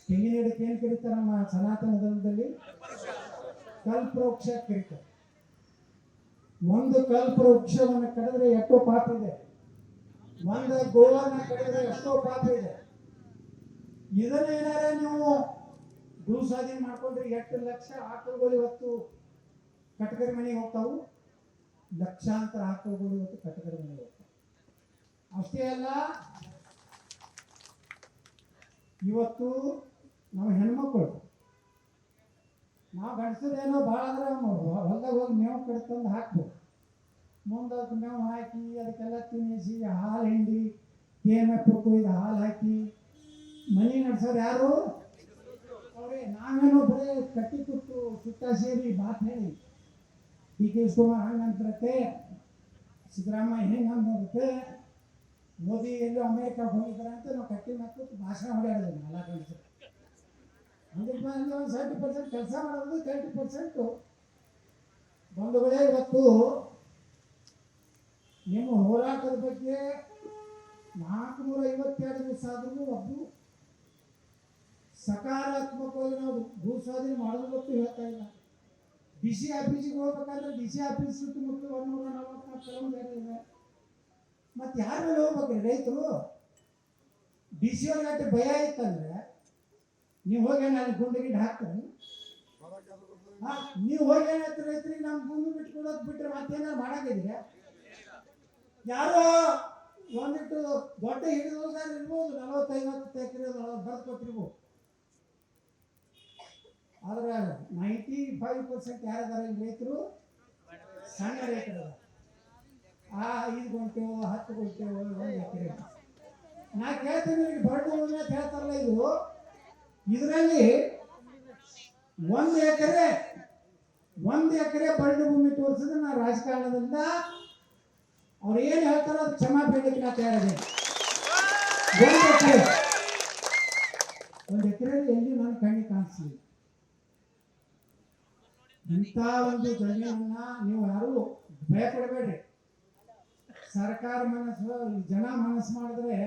ತೆಂಗಿನ ಗಿಡಕ್ಕೆ ಏನು ಕರೀತಾರೆ ನಮ್ಮ ಸನಾತನ ಧರ್ಮದಲ್ಲಿ? ಕಲ್ಪವೃಕ್ಷ ಕರೀತಾರೆ. ಒಂದು ಕಲ್ಪವೃಕ್ಷವನ್ನು ಕಡಿದ್ರೆ ಎಷ್ಟೋ ಪಾಪ ಇದೆ, ಒಂದು ಗೋವನ್ನು ಕಡಿದ್ರೆ ಎಷ್ಟೋ ಪಾಪ ಇದೆ. ಇದನ್ನೇನಾರ ನೀವು ಭೂ ಸ್ವಾಧೀನ ಮಾಡ್ಕೊಂಡ್ರೆ 8 ಲಕ್ಷ ಆಕಳುಗಳು ಇವತ್ತು ಕಟಕರಿ ಮನೆಗೆ ಹೋಗ್ತಾವು, ಲಕ್ಷಾಂತರ ಆಕಳುಗಳು ಇವತ್ತು ಕಟಕರಿ ಮನೆಗೆ ಹೋಗ್ತಾವೆ. ಅಷ್ಟೇ ಅಲ್ಲ, ಇವತ್ತು ನಮ್ಮ ಹೆಣ್ಮಕ್ಳು, ನಾವು ಗಂಡಸರೇನೋ ಭಾಳ ಅಂದ್ರೆ ಹೊಲದಾಗ ಹೋಗಿ ಮೇವು ಕಡ್ತಂದು ಹಾಕ್ಬೇಕು, ಮುಂದೆ ಅದಕ್ಕೆ ಮೇವು ಹಾಕಿ ಅದಕ್ಕೆಲ್ಲ ತಿನ್ನಿಸಿ ಹಾಲು ಹಿಂಡಿ KMF ಕೊಯ್ದು ಹಾಲು ಹಾಕಿ ಮನೆ ನಡೆಸೋರು ಯಾರು? ಅವ್ರೆ. ನಾವೇನೋ ಬರೀ ಕಟ್ಟಿ ಕೊಟ್ಟು ಸುತ್ತ ಸೇರಿ ಮಾತು ಹೇಳಿ DK ಶಿವಕುಮಾರ್ ಹಂಗಂತರತ್ತೆ, ಸಿದ್ದರಾಮಯ್ಯ ಹೆಂಗೆ ಅಂದಿರುತ್ತೆ, ಮೋದಿ ಎಲ್ಲೋ ಅಮೇರಿಕಾಗೆ ಹೋಗಿದ್ದಾರೆ ಅಂತ ನಾವು ಕಟ್ಟಿ ಹಾಕ್ಬಿಟ್ಟು ಭಾಷಣ ಹೊಡೆಯೋದು. 4 ಗಂಟೆ ಅಂದ್ರೆ ಒಂದು 70% ಕೆಲಸ ಮಾಡೋದು, 30% ಬಂಧುಗಳೇ. ಇವತ್ತು ನಿಮ್ಮ ಹೋರಾಟದ ಬಗ್ಗೆ 452 ದಿವಸ ಆದ್ರೂ ಒಬ್ಬರು ಸಕಾರಾತ್ಮಕವಾಗಿ ನಾವು ಭೂ ಸ್ವಾಧೀನ ಮಾಡೋದು ಗೊತ್ತು ಹೇಳ್ತಾ ಇಲ್ಲ. ಡಿ ಸಿ ಆಫೀಸಿಗೆ ಹೋಗ್ಬೇಕಾದ್ರೆ ಡಿ ಸಿ ಆಫೀಸ್ ಸುತ್ತಮುತ್ತ 144 ಕಿಲೋಮೀಟರ್ ಇದೆ. ಮತ್ತು ಯಾರ ಮೇಲೆ ಹೋಗ್ಬೇಕ್ರಿ ರೈತರು? ಡಿ ಸಿ ಅವ್ರಿಗೆ ಭಯ ಇತ್ತಂದ್ರೆ ನೀವು ಹೋಗಿ ನಾನು ಗುಂಡು ಗಿಂಡು ಹಾಕ್ತಾರೆ. ನೀವು ಹೋಗಿ ಏನಾಯ್ತು ರೈತರಿಗೆ ನಮ್ಮ ಭೂಮಿ ಬಿಟ್ಕೊಡೋದು ಬಿಟ್ಟರೆ ಮತ್ತೇನಾರು ಮಾಡಾಕಿದ್ರೆ ಯಾರೋ ಒಂದಿಟ್ಟು ದೊಡ್ಡ ಹಿಡಿದೋದಾದ್ರೆ ಇರ್ಬೋದು, 40-50 ಎಕರೆ ಬರ್ದು ಕೊಟ್ಟಿರ್ಬೋದು. ಆದ್ರೆ 95% ಯಾರದಾರ ರೈತರು ಸಣ್ಣ ರೈತರು. 5 ಗುಂಟೆವೋ 10 ಗುಂಟೆವೋ 1 ಎಕರೆ. ನಾ ಕೇಳ್ತೀನಿ ಬರ್ಡು ಅಂತ ಹೇಳ್ತಾರಲ್ಲ, ಇದರಲ್ಲಿ 1 ಎಕರೆ ಬರ್ಡು ಭೂಮಿ ತೋರಿಸಿದ್ರೆ ನಾ ರಾಜಕಾರಣದಿಂದ ಅವ್ರು ಏನು ಹೇಳ್ತಾರೋ ಅದು ಕ್ಷಮಾ ಬೇಡಕ್ಕೆ ನಾ ತಯಾರಿದೆ. 1 ಎಕರೆ ಎಲ್ಲಿ ನನ್ನ ಕಣ್ಣಿಗೆ ಕಾಣಿಸ್ಲಿ. ಇಂಥ ಒಂದು ಜಮೀನನ್ನ ನೀವು ಯಾರು ಭಯಪಡಬೇಡ್ರಿ. ಸರ್ಕಾರ ಮನಸ್ಸು, ಜನ ಮನಸ್ಸು ಮಾಡಿದ್ರೆ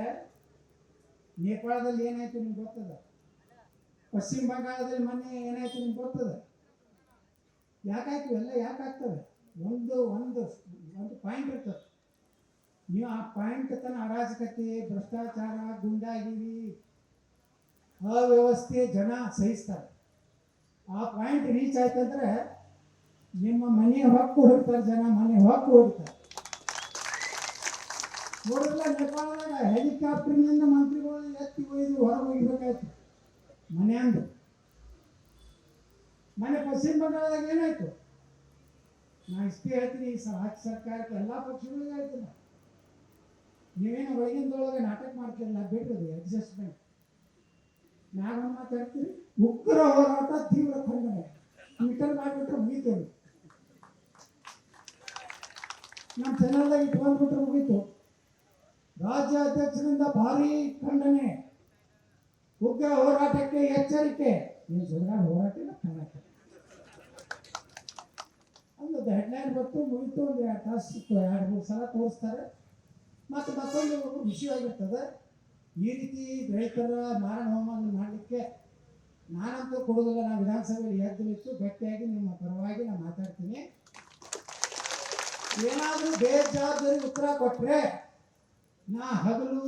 ನೇಪಾಳದಲ್ಲಿ ಏನಾಯ್ತು ನಿಮ್ಗೆ ಗೊತ್ತದ, ಪಶ್ಚಿಮ ಬಂಗಾಳದಲ್ಲಿ ಮೊನ್ನೆ ಏನಾಯ್ತು ನಿಮ್ಗೆ ಗೊತ್ತದ. ಯಾಕಾಯ್ತು ಎಲ್ಲ ಯಾಕಾಗ್ತವೆ? ಒಂದು ಪಾಯಿಂಟ್ ಇರ್ತದೆ. ನೀವು ಆ ಪಾಯಿಂಟ್ ತನ್ನ ಅರಾಜಕತೆ, ಭ್ರಷ್ಟಾಚಾರ, ಗುಂಡಾಗಿರಿ, ಅವ್ಯವಸ್ಥೆ ಜನ ಸಹಿಸ್ತಾರೆ. ಆ ಪಾಯಿಂಟ್ ರೀಚ್ ಆಯ್ತಂದ್ರೆ ನಿಮ್ಮ ಮನೆ ಹೊಕ್ಕು ಹೊಡಿತಾರೆ ಜನ, ಮನೆ ಹೊಕ್ಕು ಹೊಡಿತಾರೆ. ನೋಡಿದ್ರೆ ನೇಪಾಳದಾಗ ಹೆಲಿಕಾಪ್ಟರ್ನಿಂದ ಮಂತ್ರಿಗಳು ಎತ್ತಿ ಒಯ್ದು ಹೊರಗೆ ಹೋಗ್ಬೇಕಾಯ್ತು ಮನೆಯಂದು. ಮನೆ ಪಶ್ಚಿಮ ಬಂಗಾಳದಾಗ ಏನಾಯ್ತು? ನಾ ಇಷ್ಟೇ ಹೇಳ್ತೀನಿ, ಈ ರಾಜ್ಯ ಸರ್ಕಾರಕ್ಕೆ ಎಲ್ಲ ಪಕ್ಷಗಳಿಗೂ ಹೇಳ್ತೀನಿ, ನೀವೇನು ಒಳಗಿಂದೊಳಗೆ ನಾಟಕ ಮಾಡ್ತಿರಲ್ಲ, ಬಿಡ್ರಿ ಅಡ್ಜಸ್ಟ್ಮೆಂಟ್. ನಾನು ಮಾತಾಡ್ತೀವಿ, ಉಗ್ರ ಹೋರಾಟ ತೀವ್ರ ಖಂಡನೆ ಟ್ವಿಟರ್ ಮಾಡಿಬಿಟ್ರೆ ಮುಗೀತೇವೆ. ನಮ್ಮ ಚಾನಲ್ದಾಗ ಇಟ್ಕೊಂಡ್ಬಿಟ್ರೆ ಮುಗೀತು. ರಾಜ್ಯ ಅಧ್ಯಕ್ಷರಿಂದ ಭಾರಿ ಖಂಡನೆ, ಉಗ್ರ ಹೋರಾಟಕ್ಕೆ ಎಚ್ಚರಿಕೆ. ಏನು ಸುಧಾರ ಹೋರಾಟ ಇಲ್ಲ ಖಂಡನೆ ಒಂದು ಹೆಡ್ಲೈನ್ ಬಂತು, ಮುಗಿತು. ಒಂದು 2 ತಾಸು 2-3 ಸಲ ತೋರಿಸ್ತಾರೆ, ಮತ್ತೊಂದು ವಿಷಯವಾಗಿರ್ತದೆ. ಈ ರೀತಿ ರೈತರ ಮಾರಣ ಹೋಮ ಮಾಡಲಿಕ್ಕೆ ನಾನಂತೂ ಕೊಡೋದಿಲ್ಲ. ನಾನು ವಿಧಾನಸಭೆಯಲ್ಲಿ ಎದ್ದು ನಿಂತು ಗಟ್ಟಿಯಾಗಿ ನಿಮ್ಮ ಪರವಾಗಿ ನಾನು ಮಾತಾಡ್ತೀನಿ. ಏನಾದರೂ ಬೇಜವಾಬ್ದಾರಿ ಉತ್ತರ ಕೊಟ್ಟರೆ ನಾ ಹಗಲು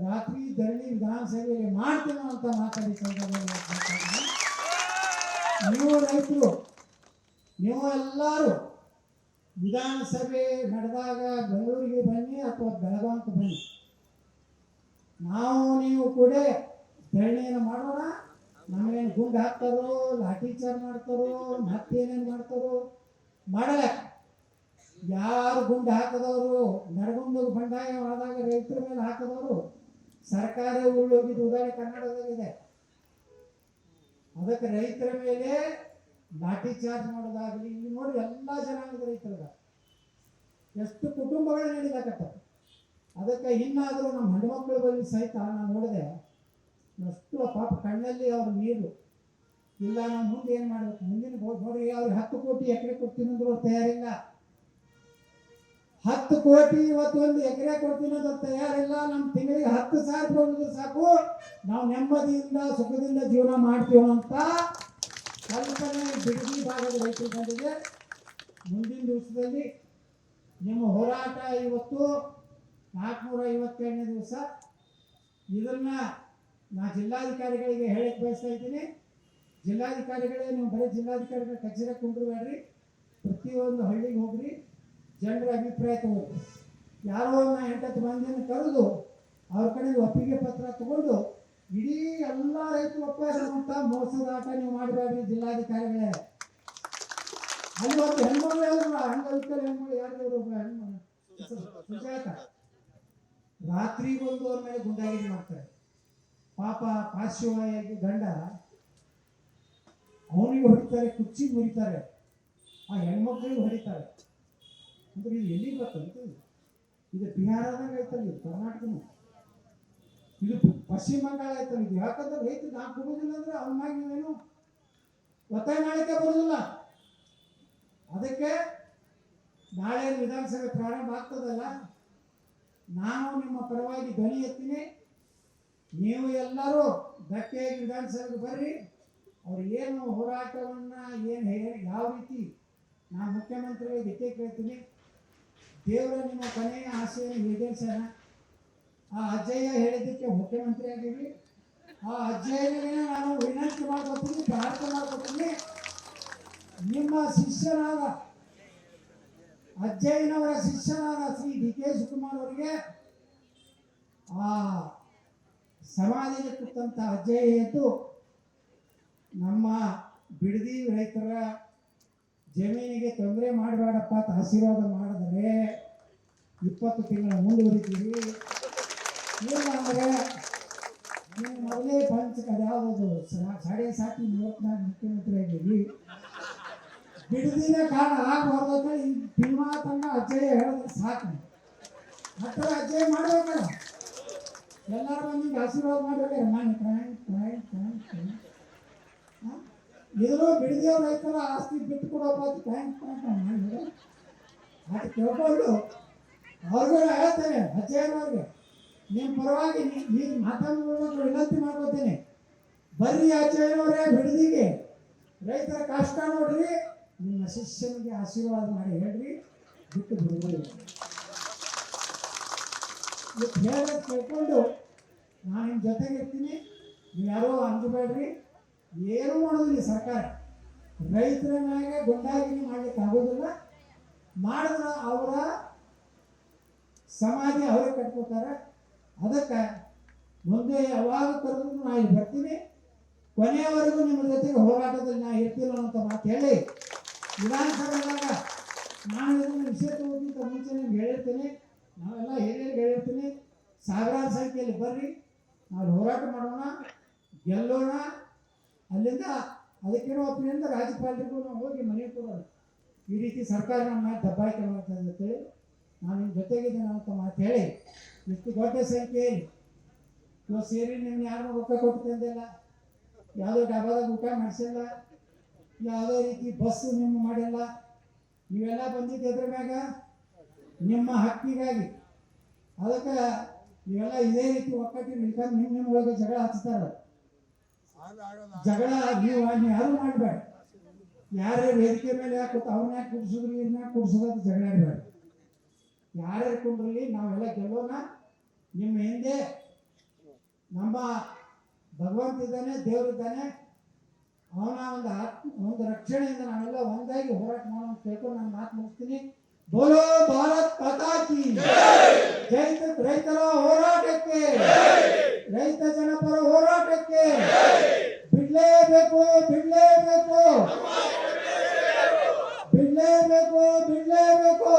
ರಾತ್ರಿ ಧರಣಿ ವಿಧಾನಸಭೆಯಲ್ಲಿ ಮಾಡ್ತೀನೋ ಅಂತ ಮಾತಾಡಿ ಸಂದರ್ಭದಲ್ಲಿ ನೀವು ರೈತರು, ನೀವು ಎಲ್ಲರೂ ವಿಧಾನಸಭೆ ನಡೆದಾಗ ಬೆಂಗಳೂರಿಗೆ ಬನ್ನಿ ಅಥವಾ ಬೆಳಗಾವಿಗೆ ಬನ್ನಿ. ನಾವು ನೀವು ಕೂಡ ಧರಣಿಯನ್ನು ಮಾಡೋಣ. ನಮಗೇನು ಗುಂಡು ಹಾಕ್ತಾರೋ, ಲಾಠಿ ಚಾರ್ಜ್ ಮಾಡ್ತಾರೋ, ಮತ್ತೇನೇನು ಮಾಡ್ತಾರೋ ಮಾಡಲ್ಲ. ಯಾರು ಗುಂಡು ಹಾಕದವರು, ನರಗುಂದ ಬಂಡಾಯ ಆದಾಗ ರೈತರ ಮೇಲೆ ಹಾಕದವರು ಸರ್ಕಾರ ಉಳ್ಳೋಗಿದ್ದು ಉದಾಹರಣೆ ಕರ್ನಾಟಕದಾಗಿದೆ. ಅದಕ್ಕೆ ರೈತರ ಮೇಲೆ ಲಾಠಿ ಚಾರ್ಜ್ ಮಾಡೋದಾಗಲಿ, ಇಲ್ಲಿ ನೋಡಿ ಎಲ್ಲ ಜನಾಂಗದ ರೈತರದ ಎಷ್ಟು ಕುಟುಂಬಗಳು ನಡೀಲಾಕತ್ತವೆ. ಅದಕ್ಕೆ ಇನ್ನಾದರೂ ನಮ್ಮ ಹೆಣ್ಮಕ್ಳು ಬಳಿ ಸಹಿತ ನಾನು ನೋಡಿದೆ, ಎಷ್ಟು ಪಾಪ ಕಣ್ಣಲ್ಲಿ ಅವ್ರ ನೀರು ಇಲ್ಲ. ನಾವು ಮುಂದೆ ಏನು ಮಾಡಬೇಕು, ಮುಂದಿನ ನೋಡಿ ಅವ್ರಿಗೆ 10 ಕೋಟಿ ಎಕರೆ ಕೊಡ್ತೀನಿ ಅಂದ್ರೂ ತಯಾರಿಲ್ಲ. 10 ಕೋಟಿ ಇವತ್ತು 1 ಎಕರೆ ಕೊಡ್ತೀನಿ ಅಂದ್ರೆ ತಯಾರಿಲ್ಲ. ನಮ್ಮ ತಿಂಗಳಿಗೆ 10,000 ರೂಪಾಯಿ ಸಾಕು, ನಾವು ನೆಮ್ಮದಿಯಿಂದ ಸುಖದಿಂದ ಜೀವನ ಮಾಡ್ತೀವಿ ಅಂತ ಕಲ್ಪನೆ ಬಿಡಗಿ ಭಾಗದ ರೈತರು ಬಂದಿದೆ. ಮುಂದಿನ ದಿವಸದಲ್ಲಿ ನಿಮ್ಮ ಹೋರಾಟ ಇವತ್ತು 452ನೇ ದಿವಸ. ಇದನ್ನ ನಾ ಜಿಲ್ಲಾಧಿಕಾರಿಗಳಿಗೆ ಹೇಳಕ್ಕೆ ಬಯಸ್ತಾ ಇದ್ದೀನಿ. ಜಿಲ್ಲಾಧಿಕಾರಿಗಳೇ, ನೀವು ಬರೀ ಜಿಲ್ಲಾಧಿಕಾರಿಗಳ ಕಚೇರಿ ಕುಂಡ್ರಬೇಡ್ರಿ, ಪ್ರತಿಯೊಂದು ಹಳ್ಳಿಗೆ ಹೋಗ್ರಿ, ಜನರ ಅಭಿಪ್ರಾಯ ತಗೋರಿ. ಯಾರೋ 8-10 ಮಂದಿಯನ್ನು ಕರೆದು ಅವ್ರ ಕಡೆ ಒಪ್ಪಿಗೆ ಪತ್ರ ತಗೊಂಡು ಇಡೀ ಎಲ್ಲ ರೈತರು ಒಪ್ಪಿಸುವಂತ ಮೋಸದ ಆಟ ನೀವು ಮಾಡಬೇಡ್ರಿ ಜಿಲ್ಲಾಧಿಕಾರಿಗಳೇ. ಅಲ್ಲಿ ಒಂದು ಹೆಣ್ಮಗಳು ಅಂಗವಿಕಲ ಹೆಣ್ಮಗಳು ಯಾರು ಸುಜಾತ ರಾತ್ರಿ ಬಂದು ಅವ್ರ ಮೇಲೆ ಗುಂಡಾಗಿರಿ ಮಾಡ್ತಾರೆ. ಪಾಪ ಪಾರ್ಶ್ವವಾಯಿಯಾಗಿ ಗಂಡ ಅವನಿಗೆ ಹೊಡಿತಾರೆ, ಕುರ್ಚಿಗೆ ಹೊಡಿತಾರೆ, ಆ ಹೆಣ್ಮಕ್ಳಿಗೆ ಹೊಡಿತಾರೆ. ಅಂದ್ರೆ ಇದು ಎಲ್ಲಿ ಬರ್ತಂತ? ಇದು ಬಿಹಾರದಾಗ ಐತಲ್ಲ, ಇದು ಕರ್ನಾಟಕನೂ, ಇದು ಪಶ್ಚಿಮ ಬಂಗಾಳ ಐತಲ್ಲ. ಇದು ಯಾಕಂದ್ರೆ ರೈತರು ನಾ ಕೊಡೋದಿಲ್ಲ ಅಂದ್ರೆ ಅವನ ಮ್ಯಾಗ ನೀವೇನು ಒತ್ತಾಯ ಮಾಡಲಿಕ್ಕೆ ಬರೋದಿಲ್ಲ. ಅದಕ್ಕೆ ನಾಳೆ ವಿಧಾನಸಭೆ ಪ್ರಾರಂಭ ಆಗ್ತದಲ್ಲ, ನಾನು ನಿಮ್ಮ ಪರವಾಗಿ ಧ್ವನಿ ಎತ್ತೀನಿ. ನೀವು ಎಲ್ಲರೂ ಗಟ್ಟಿಯಾಗಿ ವಿಧಾನಸಭೆಗೆ ಬರ್ರಿ. ಅವ್ರು ಏನು ಹೋರಾಟವನ್ನು ಏನು ಯಾವ ರೀತಿ ನಾನು ಮುಖ್ಯಮಂತ್ರಿಗಳಿಗೆ ಇಟ್ಟೇ ಕೇಳ್ತೀನಿ. ದೇವರ ನಿಮ್ಮ ಕೊನೆಯ ಆಸೆಯನ್ನು ಈಡೇರಿಸೋಣ. ಆ ಅಜ್ಜಯ್ಯ ಹೇಳಿದ್ದಕ್ಕೆ ಮುಖ್ಯಮಂತ್ರಿ ಆಗಿರಲಿ. ಆ ಅಜ್ಜಯ್ಯನಿಗೆ ನಾನು ವಿನಂತಿ ಮಾಡ್ಕೊತೀನಿ, ಪ್ರಾರ್ಥನೆ ಮಾಡ್ಕೊತೀನಿ. ನಿಮ್ಮ ಶಿಷ್ಯನಾದ ಅಜ್ಜಯ್ಯನವರ ಶಿಷ್ಯನಾದ ಶ್ರೀ ಡಿ ಕೆ ಶಿವಕುಮಾರ್ ಅವರಿಗೆ ಆ ಸಮಾಧಿಗೆ ಕೂತಂಥ ಅಜ್ಜಯ್ಯ ಎದ್ದು ನಮ್ಮ ಬಿಡದಿ ರೈತರ ಜಮೀನಿಗೆ ತೊಂದರೆ ಮಾಡಬೇಡಪ್ಪ ಅಂತ ಆಶೀರ್ವಾದ ಮಾಡಿದರೆ 20 ತಿಂಗಳ ಮುಂದುವರಿತೀವಿ. ಇಲ್ಲ ಅಂದರೆ ನೀವು ಮೊದಲೇ ಯಾವುದು 7.5 ಮುಖ್ಯಮಂತ್ರಿ ಆಗಿರಿ. ಬಿಡದಿನ ಕಾರಣ ಆಗಬಾರ್ದು ಅಂತ ಈ ಸಿನಿಮಾ ತಂಡ ಅಜ್ಜಯ್ಯ ಹೇಳಿದ್ರೆ ಸಾಕು. ಹತ್ತಿರ ಅಜ್ಜಯ್ಯ ಮಾಡಬೇಕಲ್ಲ, ಎಲ್ಲರೂ ಬಂದಿಗೆ ಆಶೀರ್ವಾದ ಮಾಡಬೇಕಾರೆ ಇದ್ರು ಬಿಡದಿಯವ್ರ ರೈತರ ಆಸ್ತಿ ಬಿಟ್ಟು ಕೊಡೋಪ್ಪ ಮಾಡಿ ಅದು ಕೇಳ್ಕೊಂಡು ಅವ್ರಿಗೂ ಹೇಳ್ತೇನೆ. ಅಜ್ಜಯ್ಯನವ್ರಿಗೆ ನಿಮ್ಮ ಪರವಾಗಿ ನೀವು ಮಾತಾಡೋದು ವಿನಂತಿ ಮಾಡ್ಕೋತೇನೆ. ಬರ್ರಿ ಅಜ್ಜಯ್ಯನವರೇ ಬಿಡದಿಗೆ ರೈತರ ಕಷ್ಟ ನೋಡ್ರಿ, ನಿಮ್ಮ ಶಿಷ್ಯನಿಗೆ ಆಶೀರ್ವಾದ ಮಾಡಿ ಹೇಳ್ರಿ, ಬಿಟ್ಟು ಬಿಡುವುದು ಇವತ್ತು ಹೇಳೋದು ಕೇಳ್ಕೊಂಡು ನಾನು ನಿಮ್ಮ ಜೊತೆಗೆ ಇರ್ತೀನಿ. ನೀವು ಯಾರೋ ಅಂಜಬೇಡ್ರಿ. ಏನೂ ಮಾಡೋದಿಲ್ಲ ಸರ್ಕಾರ. ರೈತರ ಮೇಲೆ ಗುಂಡಾಗಿರಿ ಮಾಡ್ಲಿಕ್ಕೆ ಆಗೋದಿಲ್ಲ. ಮಾಡಿದ್ರೆ ಅವರ ಸಮಾಧಿ ಅವರೇ ಕಟ್ಕೋತಾರೆ. ಅದಕ್ಕೆ ಮುಂದೆ ಯಾವಾಗ ಕರೆದ್ರು ನಾ ಇಲ್ಲಿ ಬರ್ತೀನಿ. ಕೊನೆಯವರೆಗೂ ನಿಮ್ಮ ಜೊತೆಗೆ ಹೋರಾಟದಲ್ಲಿ ನಾ ಇರ್ತೀನಿ ಅನ್ನೋಂಥ ಮಾತು ಹೇಳಿ ವಿಧಾನಸಭೆದಾಗ ನಾನು ಇದನ್ನು ವಿಷಯ ತಗೋಕ್ಕಿಂತ ಮುಂಚೆ ನಿಮ್ಗೆ ಹೇಳಿರ್ತೀನಿ. ನಾವೆಲ್ಲ ಹಿರಿಯರಿಗೆ ಹೇಳಿರ್ತೀನಿ, ಸಾವಿರಾರು ಸಂಖ್ಯೆಯಲ್ಲಿ ಬರ್ರಿ, ನಾವು ಹೋರಾಟ ಮಾಡೋಣ, ಗೆಲ್ಲೋಣ. ಅಲ್ಲಿಂದ ಅದಕ್ಕೇನೋ ಒಪ್ಪಿನಿಂದ ರಾಜ್ಯಪಾಲರಿಗೂ ನಾವು ಹೋಗಿ ಮನೆ ಕೊಡೋಣ. ಈ ರೀತಿ ಸರ್ಕಾರ ನಮ್ಮ ಮೇಲೆ ದಬ್ಬಾಯಿಕೆ ಮಾಡ್ತಾ ಅಂತೇಳಿ ನಾನು ನಿಮ್ಮ ಜೊತೆಗಿದ್ದೇನೆ ಅಂತ ಮಾತು ಹೇಳಿ ಇಷ್ಟು ದೊಡ್ಡ ಸಂಖ್ಯೆಯಲ್ಲಿ ಇವತ್ತು ಸೇರಿ ನಿಮ್ಗೆ ಯಾರು ರೊಕ್ಕ ಕೊಟ್ಟು ತಂದಿಲ್ಲ, ಯಾವುದೋ ಡಬ್ಬಾದಾಗ ಊಟ ಮಾಡಿಸಿಲ್ಲ, ಯಾವುದೇ ರೀತಿ ಬಸ್ಸು ನಿಮ್ಮ ಮಾಡಿಲ್ಲ. ನೀವೆಲ್ಲ ಬಂದಿದ್ದು ಎದ್ರ ಮ್ಯಾಗ ನಿಮ್ಮ ಹಕ್ಕಿಗಾಗಿ. ಅದಕ್ಕೆ ನೀವೆಲ್ಲ ಇದೇ ರೀತಿ ಒಕ್ಕಟ್ಟಿನ ನಿಲ್ಕೊಂಡು ನಿಮ್ಮ ಒಳಗೆ ಜಗಳ ಹಚ್ತಾರೆ. ಜಗಳ ನೀವು ಯಾರು ಮಾಡಬೇಡ. ಯಾರೇ ವೇದಿಕೆ ಮೇಲೆ ಯಾಕೆ ಅವ್ರನ್ನ ಯಾಕೆ ಕುಡಿಸಿದ್ರು ಇವ್ರನ್ನ ಯಾಕೆ ಕುಡಿಸೋದು ಜಗಳ ಆಡಬೇಡ. ಯಾರ್ಯಾರು ಕೊಂಡ್ರಲ್ಲಿ ನಾವೆಲ್ಲ ಗೆಲ್ಲೋಣ. ನಿಮ್ಮ ಹಿಂದೆ ನಮ್ಮ ಭಗವಂತ ಇದ್ದಾನೆ, ದೇವರಿದ್ದಾನೆ. ಅವನ ಒಂದು ರಕ್ಷಣೆಯಿಂದ ನಾವೆಲ್ಲ ಒಂದಾಗಿ ಹೋರಾಟ ಮಾಡೋಣ ಕೇಳ್ಕೊಂಡು ನಾನು ಮಾತು ಮುಗಿಸ್ತೀನಿ. ಬೋಲೋ ಭಾರತ್ ಮಾತಾ ಕಿ ಜೈ. ರೈತರ ಹೋರಾಟಕ್ಕೆ, ರೈತ ಜನಪರ ಹೋರಾಟಕ್ಕೆ ಬಿಡ್ಲೇಬೇಕು, ಬಿಡ್ಲೇಬೇಕು, ಬಿಡ್ಲೇಬೇಕು, ಬಿಡ್ಲೇಬೇಕು.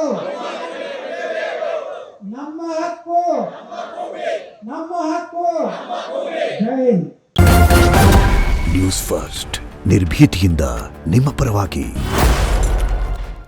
ನಮ್ಮ ಹಕ್ಕು, ನಮ್ಮ ಹಕ್ಕು. ಜೈ. ನ್ಯೂಸ್ ಫಸ್ಟ್, ನಿರ್ಭೀತಿಯಿಂದ ನಿಮ್ಮ ಪರವಾಗಿ.